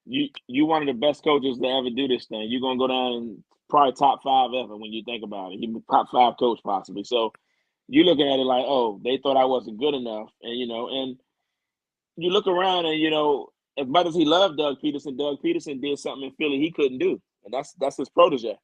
You one of the best coaches to ever do this thing. You're gonna go down and probably top 5 ever when you think about it. You top 5 coach possibly. So you're looking at it like, oh, they thought I wasn't good enough, and and you look around and as much as he loved Doug Peterson did something in Philly he couldn't do, and that's his protege.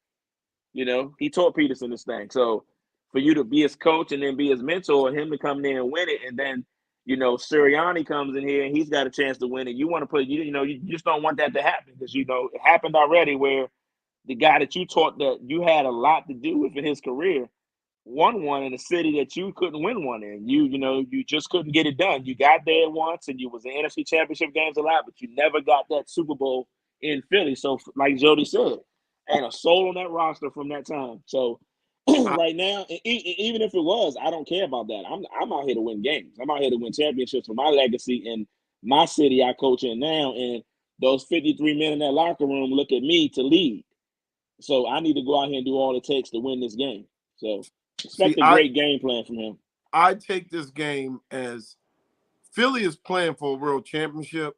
He taught Peterson this thing. So for you to be his coach and then be his mentor, and him to come in and win it, and then Sirianni comes in here and he's got a chance to win it. You want to put you just don't want that to happen because it happened already where the guy that you taught that you had a lot to do with in his career won one in a city that you couldn't win one in. You just couldn't get it done. You got there once and you was in NFC Championship games a lot, but you never got that Super Bowl in Philly. So like Jody said, and a soul on that roster from that time. So right now, even if it was, I don't care about that. I'm out here to win games. I'm out here to win championships for my legacy in my city I coach in now. And those 53 men in that locker room look at me to lead. So I need to go out here and do all it takes to win this game. So expect a great game plan from him. I take this game as Philly is playing for a world championship,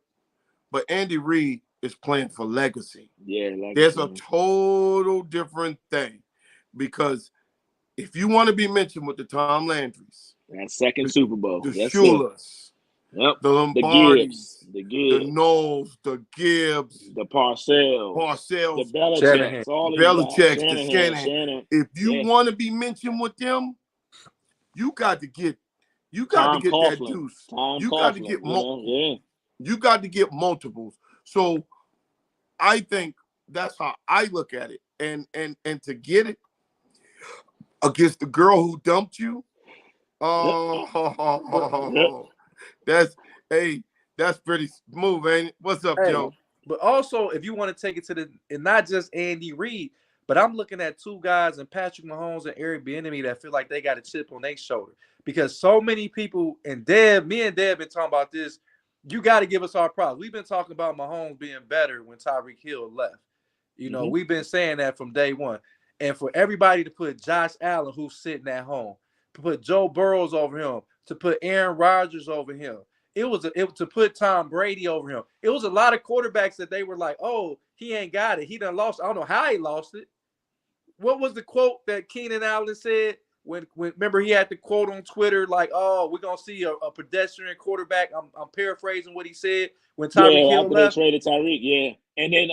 but Andy Reid is playing for legacy. Yeah, legacy. There's a total different thing because if you want to be mentioned with the Tom Landrys, that second Super Bowl, the Shulas, the Lombardis, the Gibbs, the Knowles, the Gibbs, the Parcells, the Belichicks, all these Belichicks, guys. the Shanahan. If you want to be mentioned with them, you got to get that juice. You got to get You got to get multiples. So I think that's how I look at it. And to get it against the girl who dumped you, that's pretty smooth, ain't it? What's up, Joe? But also, if you want to take it to and not just Andy Reid, but I'm looking at two guys in Patrick Mahomes and Eric Bieniemy that feel like they got a chip on their shoulder because so many people and me and Deb been talking about this. You got to give us our props. We've been talking about Mahomes being better when Tyreek Hill left. We've been saying that from day one. And for everybody to put Josh Allen, who's sitting at home, to put Joe Burrows over him, to put Aaron Rodgers over him, to put Tom Brady over him. It was a lot of quarterbacks that they were like, oh, he ain't got it. He done lost. I don't know how he lost it. What was the quote that Keenan Allen said when remember he had the quote on Twitter like, oh, we're gonna see a pedestrian quarterback. I'm paraphrasing what he said when Tyreek Hill left. They traded Tyreek, yeah. And then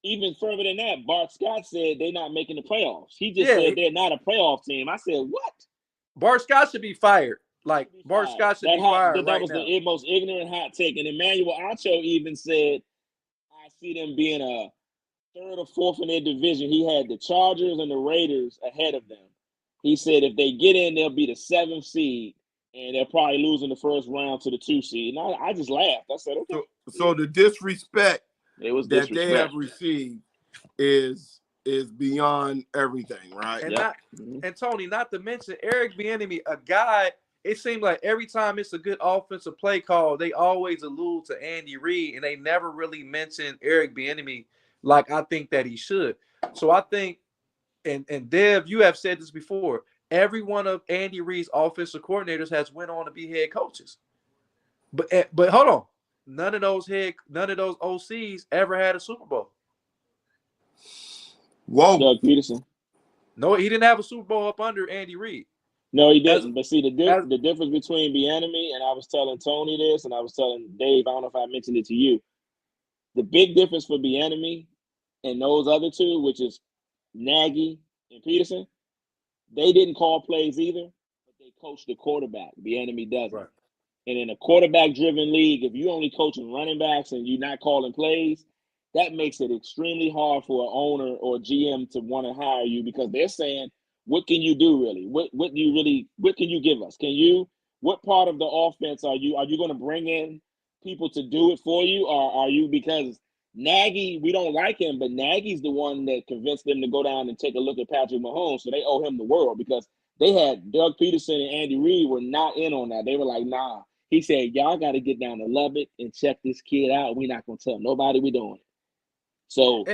even further than that, Bart Scott said they're not making the playoffs. He just said they're not a playoff team. I said, what? Bart Scott should be fired. Like Bart Scott should be fired. That was the most ignorant hot take. And Emmanuel Acho even said, I see them being a third or fourth in their division. He had the Chargers and the Raiders ahead of them. He said if they get in, they'll be the 7th seed, and they're probably losing the first round to the 2 seed. And I just laughed. I said, okay. So the disrespect that they have received is beyond everything, right? And Tony, not to mention Eric Bieniemy, a guy. It seems like every time it's a good offensive play call, they always allude to Andy Reid, and they never really mention Eric Bieniemy like I think that he should. So I think, and Dev, you have said this before, every one of Andy Reid's offensive coordinators has went on to be head coaches. But hold on. None of those OCs ever had a Super Bowl. Whoa. Doug Peterson. No, he didn't have a Super Bowl up under Andy Reid. No, he didn't. But see, the difference between Bieniemy, and I was telling Tony this, and I was telling Dave, I don't know if I mentioned it to you. The big difference for Bieniemy and those other two, which is Nagy and Peterson, they didn't call plays either, but they coached the quarterback. Bieniemy doesn't. Right. And in a quarterback-driven league, if you only coaching running backs and you're not calling plays, that makes it extremely hard for an owner or GM to want to hire you because they're saying, what can you do really? What can you give us? What part of the offense are you going to bring in people to do it for you? Or are you, because Nagy, we don't like him, but Nagy's the one that convinced them to go down and take a look at Patrick Mahomes. So they owe him the world because they had Doug Peterson and Andy Reid were not in on that. They were like, nah, He said, y'all got to get down to Lubbock and check this kid out. We're not going to tell nobody we're doing it. So,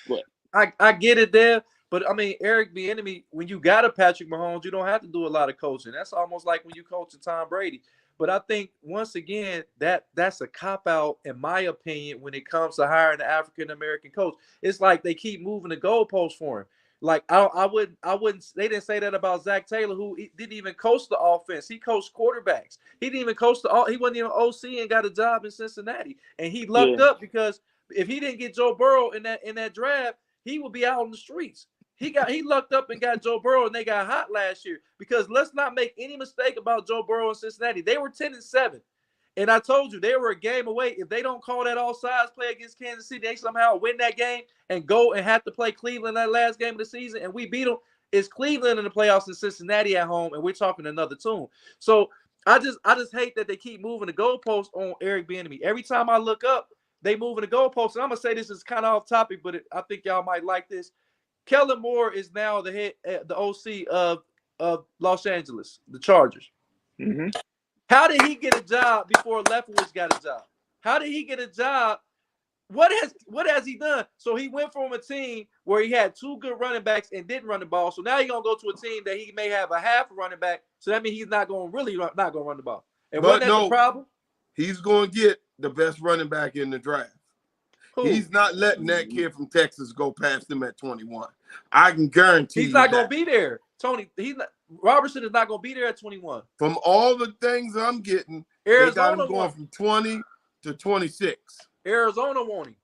what? I get it there, but I mean, Eric Bieniemy, when you got a Patrick Mahomes, you don't have to do a lot of coaching. That's almost like when you coach a Tom Brady. But I think once again that's a cop out, in my opinion, when it comes to hiring an African American coach. It's like they keep moving the goalposts for him. Like I wouldn't. They didn't say that about Zach Taylor, who didn't even coach the offense. He coached quarterbacks. He didn't even coach he wasn't even OC and got a job in Cincinnati. And he lucked up because if he didn't get Joe Burrow in that draft, he would be out on the streets. He lucked up and got Joe Burrow, and they got hot last year. Because let's not make any mistake about Joe Burrow in Cincinnati. They were 10-7. And I told you, they were a game away. If they don't call that offsides play against Kansas City, they somehow win that game and go and have to play Cleveland that last game of the season, and we beat them. It's Cleveland in the playoffs and Cincinnati at home, and we're talking another tune. So I just hate that they keep moving the goalposts on Eric Bieniemy. Every time I look up, they moving the goalposts. And I'm going to say this is kind of off topic, but I think y'all might like this. Kellen Moore is now the OC of Los Angeles, the Chargers. Mm-hmm. How did he get a job before Leftwich got a job? How did he get a job? What has he done? So he went from a team where he had two good running backs and didn't run the ball. So now he's gonna go to a team that he may have a half a running back. So that means he's not gonna run the ball. And wasn't that the problem? He's gonna get the best running back in the draft. Who? He's not letting that kid from Texas go past him at 21. I can guarantee he's not gonna be there. Tony, Robertson is not gonna be there at 21. From all the things I'm getting, Arizona they got him going from 20 to 26. Arizona want him.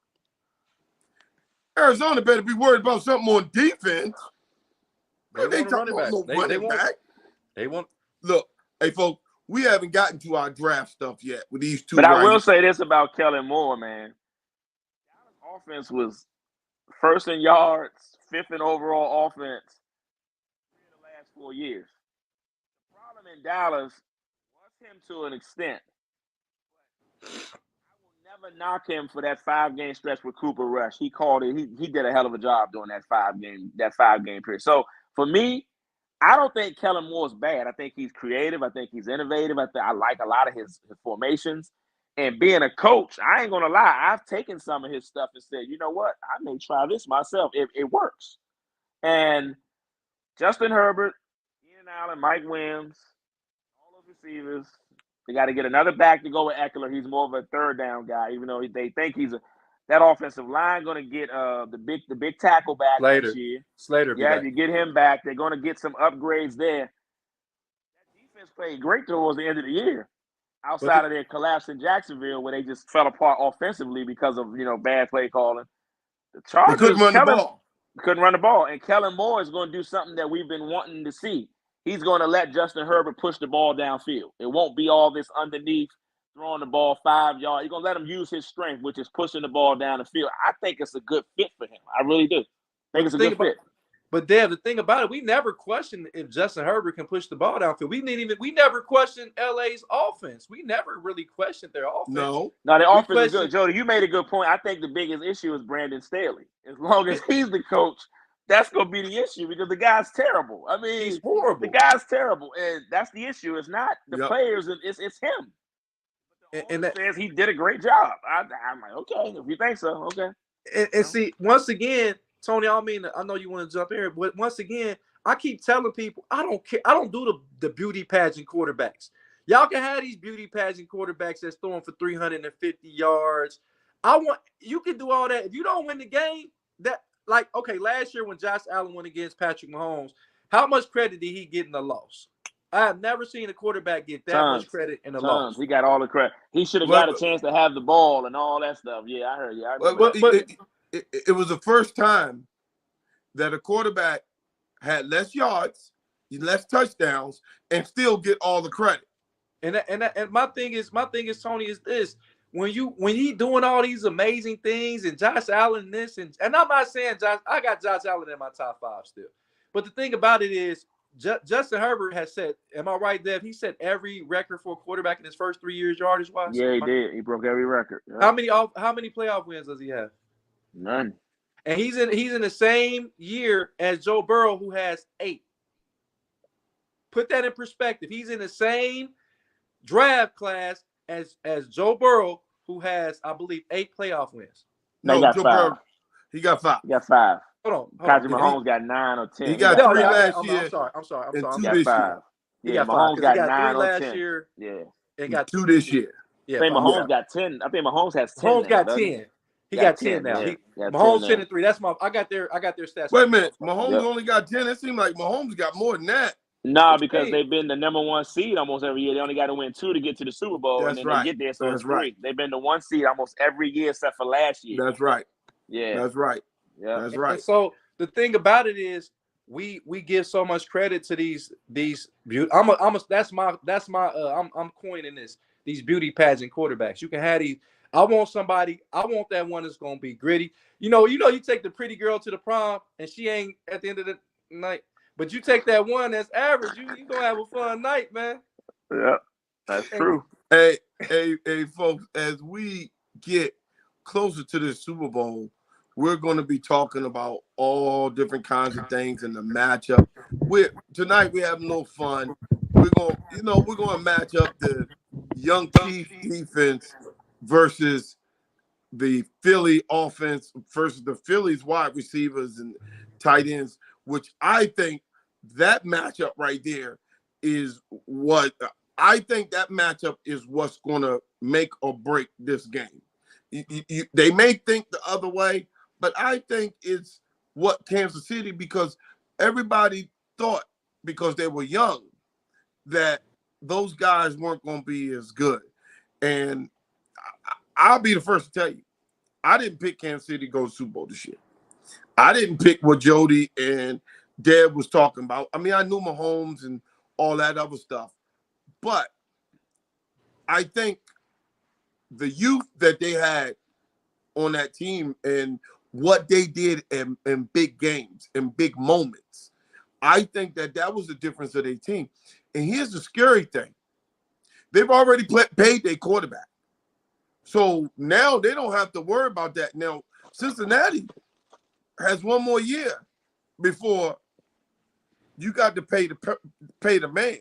Arizona better be worried about something on defense. They talking about no running back. They want. Look, hey, folks, we haven't gotten to our draft stuff yet with these two. But I will say this about Kellen Moore, man. Dallas offense was first in yards, fifth in overall offense in the last 4 years. The problem in Dallas was him to an extent. I will never knock him for that 5-game stretch with Cooper Rush. He called it. He did a hell of a job during that 5-game period. So for me, I don't think Kellen Moore's bad. I think he's creative. I think he's innovative. I like a lot of his formations. And being a coach, I ain't going to lie, I've taken some of his stuff and said, you know what, I may try this myself if it works. And Justin Herbert, Ian Allen, Mike Williams, all those receivers, they got to get another back to go with Eckler. He's more of a third down guy, even though they think that offensive line going to get the big tackle back next year. Slater, yeah, you get him back. They're going to get some upgrades there. That defense played great towards the end of the year. Outside of their collapse in Jacksonville, where they just fell apart offensively because of bad play calling, the Chargers couldn't run the ball. Couldn't run the ball, and Kellen Moore is going to do something that we've been wanting to see. He's going to let Justin Herbert push the ball downfield. It won't be all this underneath throwing the ball 5 yards. You're going to let him use his strength, which is pushing the ball down the field. I think it's a good fit for him. I really do. I think it's a good fit. But Dev, the thing about it, we never questioned if Justin Herbert can push the ball downfield. We never questioned LA's offense. We never really questioned their offense. No, the offense is good. Jody, you made a good point. I think the biggest issue is Brandon Staley. As long as he's the coach, that's going to be the issue because the guy's terrible. I mean, he's horrible. The guy's terrible, and that's the issue. It's not the players; it's him. And that says he did a great job. I'm like, okay, if you think so, okay. And see, once again, Tony, I know you want to jump in, but once again, I keep telling people I don't care. I don't do the beauty pageant quarterbacks. Y'all can have these beauty pageant quarterbacks that's throwing for 350 yards. You can do all that. If you don't win the game, last year when Josh Allen went against Patrick Mahomes, how much credit did he get in the loss? I have never seen a quarterback get that much credit in a loss. He got all the credit. He should have got a chance to have the ball and all that stuff. Yeah, I heard you. It was the first time that a quarterback had less yards, less touchdowns, and still get all the credit. And my thing is, Tony, is this: when he doing all these amazing things and Josh Allen this and I'm not saying I got Josh Allen in my top 5 still, but the thing about it is Justin Herbert has set. Am I right, Dev? He set every record for a quarterback in his first 3 years yardage wise. Yeah, he did. He broke every record. Yeah. How many playoff wins does he have? None. And he's in the same year as Joe Burrow, who has 8. Put that in perspective. He's in the same draft class as Joe Burrow, who has, I believe, 8 playoff wins. They No, got Joe 5. Burrow, he got 5. He got 5. Hold on. Patrick Did Mahomes got 9 or 10. He got No, 3 yeah, last I'm year sorry. and I'm 2 He sorry. this got year. 5. He Yeah, got 5 Mahomes because he got got 9 3 or last 10. year Yeah. and got 2 this year. Yeah, I think 5. Mahomes got 10. I think Mahomes has 10 Mahomes now, got doesn't 10. He got 10 now. Yeah. He Got Mahomes 10 10 now. and 3. That's my. I got their stats. Wait a minute. Mahomes Yep. only got 10. It seems like Mahomes got more than that. Nah, What you because mean? they've been the number 1 seed almost every year. They only got to win 2 to get to the Super Bowl, and That's then right. they get there, so That's it's right. 3. They've been the 1 seed almost every year except for last year. That's right. Yeah. That's right. Yeah. That's And right. so the thing about it is, we give so much credit to these I'm coining this, these beauty pageant quarterbacks. You can have these. I want that one that's gonna be gritty. You take the pretty girl to the prom and she ain't at the end of the night, but you take that one that's average, you gonna have a fun night, man. Yeah. That's true. Hey, folks, as we get closer to this Super Bowl, we're going to be talking about all different kinds of things in the matchup. Tonight we have no fun. We're going to match up the young Chiefs defense versus the Philly offense versus the Phillies wide receivers and tight ends, which I think that matchup right there is what I think that matchup is what's going to make or break this game. They may think the other way, but I think it's what Kansas City, because everybody thought, because they were young, that those guys weren't going to be as good. And I'll be the first to tell you, I didn't pick Kansas City to go to Super Bowl this year. I didn't pick what Jody and Deb was talking about. I mean, I knew Mahomes and all that other stuff. But I think the youth that they had on that team and what they did in big games, in big moments, I think that was the difference of their team. And here's the scary thing. They've already paid their quarterback. So now they don't have to worry about that. Now, Cincinnati has 1 more year before you got to pay the man.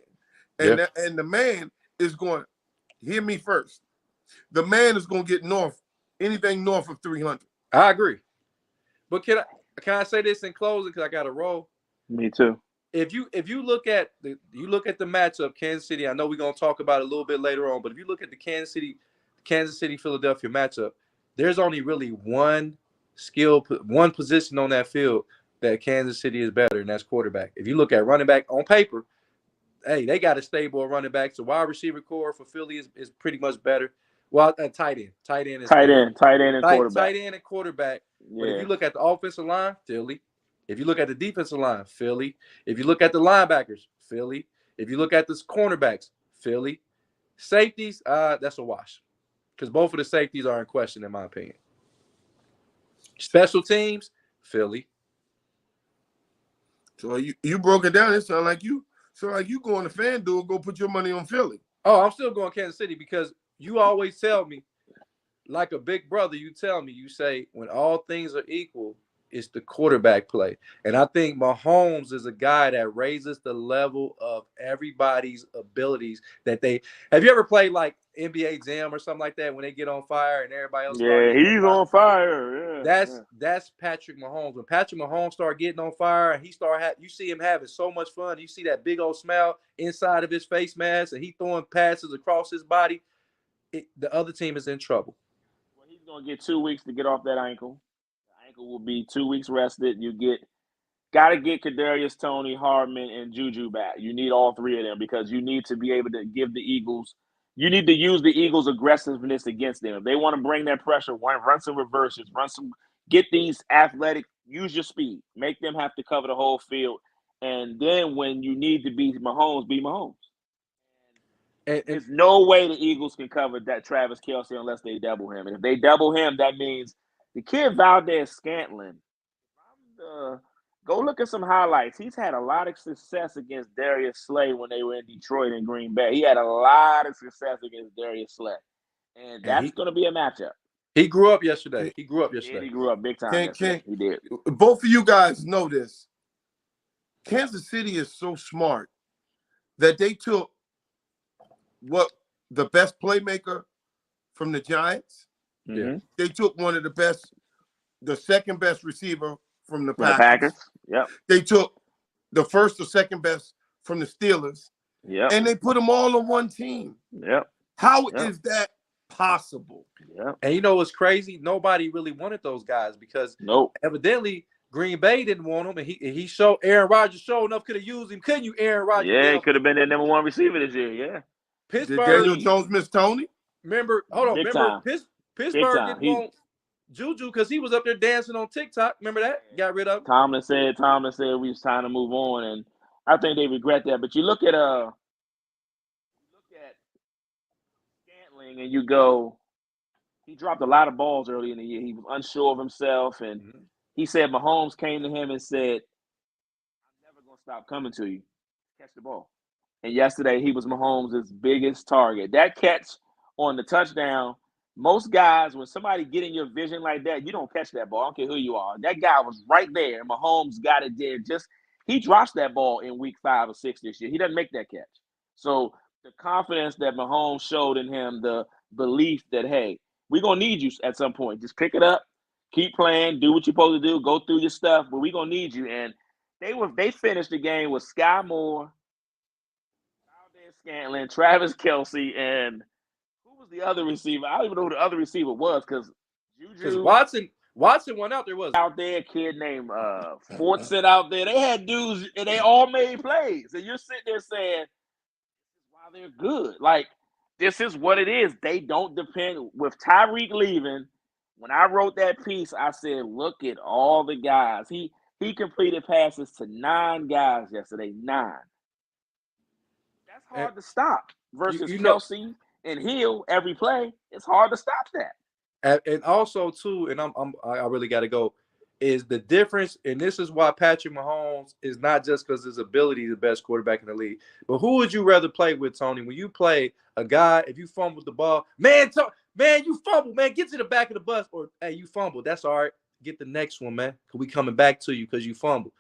And, and the man is going, hear me first. The man is going to get anything north of 300. I agree. But can I say this in closing, because I got to roll? Me too. If you look at the matchup, Kansas City, I know we're gonna talk about it a little bit later on, but if you look at the Kansas City Philadelphia matchup, there's only really one position on that field that Kansas City is better, and that's quarterback. If you look at running back on paper, hey, they got a stable running back. So wide receiver core for Philly is pretty much better. Well, tight end and quarterback. Tight end and quarterback. Yeah. But if you look at the offensive line, Philly. If you look at the defensive line, Philly. If you look at the linebackers, Philly. If you look at the cornerbacks, Philly. Safeties, that's a wash, because both of the safeties are in question, in my opinion. Special teams, Philly. So you broke it down. It sounds like you going to FanDuel, go put your money on Philly. Oh, I'm still going Kansas City, because you always tell me, like a big brother, you say, when all things are equal, it's the quarterback play. And I think Mahomes is a guy that raises the level of everybody's abilities that they – have you ever played like NBA Jam or something like that when they get on fire and everybody else? Yeah, he's on fire. Yeah, that's Patrick Mahomes. When Patrick Mahomes start getting on fire and you see him having so much fun. You see that big old smile inside of his face mask, and he throwing passes across his body. The other team is in trouble. Well, he's going to get 2 weeks to get off that ankle. The ankle will be 2 weeks rested. Got to get Kadarius Toney, Hardman, and Juju back. You need all 3 of them, because you need to be able to give the Eagles – you need to use the Eagles' aggressiveness against them. If they want to bring that pressure, run some reverses, get these athletic, use your speed, make them have to cover the whole field. And then when you need to be Mahomes, be Mahomes. And there's no way the Eagles can cover that Travis Kelce unless they double him. And if they double him, that means the kid Valdez-Scantling, go look at some highlights. He's had a lot of success against Darius Slay when they were in Detroit and Green Bay. He had a lot of success against Darius Slay. And that's going to be a matchup. He grew up yesterday. Yeah, he grew up big time yesterday. He did. Both of you guys know this. Kansas City is so smart that they took what the best playmaker from the Giants. Mm-hmm. They took one of the second best receiver from the From the Packers. Packers. Yep. They took the first or second best from the Steelers, Yep. and they put them all on one team. Yep. How Yep. is that possible? Yep. And you know what's crazy? Nobody really wanted those guys because Nope. evidently Green Bay didn't want him, and he showed Aaron Rodgers showed enough could have used him, couldn't you, Aaron Rodgers? Yeah, it could have been their number one receiver this year. Yeah. Did Pittsburgh. Daniel Jones miss Tony? Remember, hold on. Big Remember, time. Pittsburgh time. didn't want Juju because he was up there dancing on TikTok. Remember that? Got rid of him. Tomlin said we was time to move on, and I think they regret that. But you look at Scantling and you go, he dropped a lot of balls early in the year. He was unsure of himself, and he said Mahomes came to him and said, "I'm never gonna stop coming to you. Catch the ball." And yesterday he was Mahomes' biggest target. That catch on the touchdown. Most guys, when somebody get in your vision like that, you don't catch that ball. I don't care who you are. That guy was right there. Mahomes got it there. He drops that ball in week 5 or 6 this year. He doesn't make that catch. So the confidence that Mahomes showed in him, the belief that, hey, we're going to need you at some point. Just pick it up, keep playing, do what you're supposed to do, go through your stuff, but we're going to need you. And they finished the game with Sky Moore, Scantling, Travis Kelce, and who was the other receiver? I don't even know who the other receiver was because Juju Watson went out there, was out there, a kid named Fortson out there. They had dudes and they all made plays. And you're sitting there saying, this is why they're good. Like, this is what it is. They don't depend. With Tyreek leaving, when I wrote that piece, I said, look at all the guys. He completed passes to 9 guys yesterday. 9. That's hard to stop versus Kelce and Hill every play. It's hard to stop that. And also too, and I really got to go, is the difference, and this is why Patrick Mahomes is not just because his ability is the best quarterback in the league, but who would you rather play with, Tony? When you play a guy, if you fumble the ball, man, you fumble, man, get to the back of the bus, or hey, you fumble, that's all right, get the next one, man, because we coming back to you because you fumble.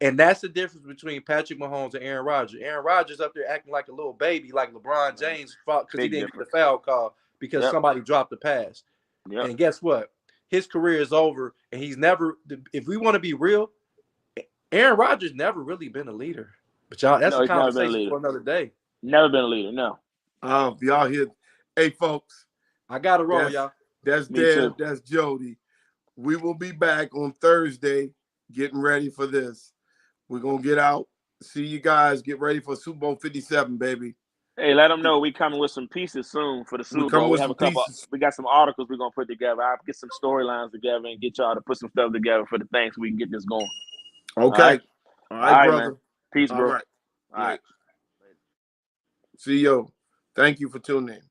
And that's the difference between Patrick Mahomes and Aaron Rodgers. Aaron Rodgers up there acting like a little baby, like LeBron James fought because he didn't get the foul call because somebody dropped the pass. Yep. And guess what? His career is over, and he's never. If we want to be real, Aaron Rodgers never really been a leader. But y'all, that's a conversation for another day. Never been a leader, no. Y'all hear? Hey, folks, I got to roll, y'all. That's Deb. That's Jody. We will be back on Thursday, getting ready for this. We're gonna get out. See you guys. Get ready for Super Bowl 57, baby. Hey, let them know we coming with some pieces soon for the Super Bowl. We have a couple. We got some articles we're gonna put together. I'll get some storylines together and get y'all to put some stuff together for the thing so we can get this going. Okay. All right, brother. Man. Peace, bro. All right. See you. Thank you for tuning in.